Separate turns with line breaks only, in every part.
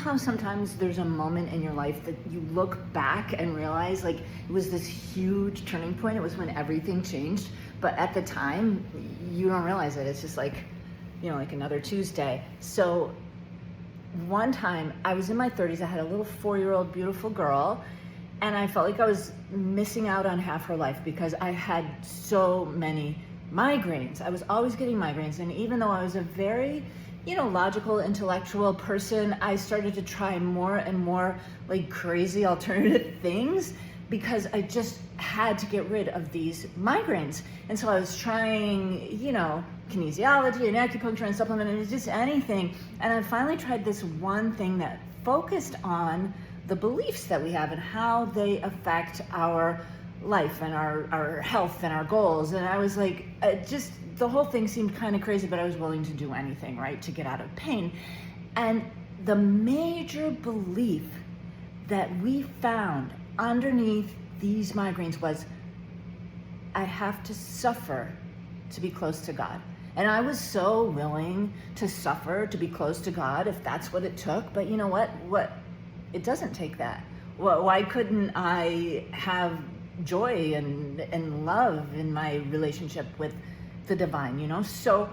how sometimes there's a moment in your life that you look back and realize like it was this huge turning point? It was when everything changed, but at the time you don't realize it. It's just like, like another Tuesday. So one time I was in my 30s, I had a little 4-year-old beautiful girl, and I felt like I was missing out on half her life because I had so many migraines. I was always getting migraines, and even though I was a very logical, intellectual person, I started to try more and more like crazy alternative things because I just had to get rid of these migraines. And so I was trying, kinesiology and acupuncture and supplement and just anything. And I finally tried this one thing that focused on the beliefs that we have and how they affect our life and our health and our goals. And I was like, the whole thing seemed kind of crazy, but I was willing to do anything, right, to get out of pain. And the major belief that we found underneath these migraines was, I have to suffer to be close to God. And I was so willing to suffer to be close to God if that's what it took. But you know what? It doesn't take that. Why couldn't I have joy and love in my relationship with the divine, So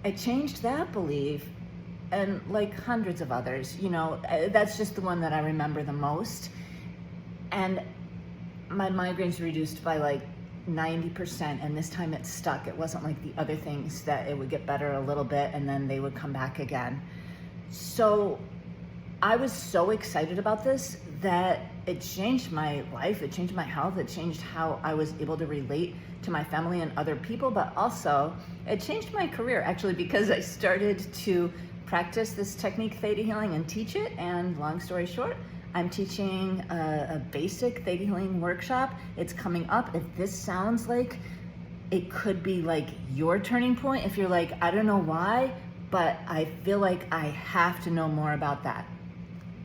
I changed that belief, and like hundreds of others, that's just the one that I remember the most. And my migraines reduced by like 90%, and this time it stuck. It wasn't like the other things that it would get better a little bit and then they would come back again. So I was so excited about this that it changed my life, it changed my health, it changed how I was able to relate to my family and other people, but also it changed my career actually, because I started to practice this technique, theta healing, and teach it. And long story short, I'm teaching a basic theta healing workshop. It's coming up. If this sounds like it could be like your turning point, if you're like, I don't know why, but I feel like I have to know more about that,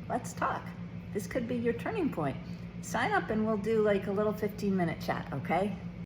let's talk. This could be your turning point. Sign up and we'll do like a little 15-minute chat, okay?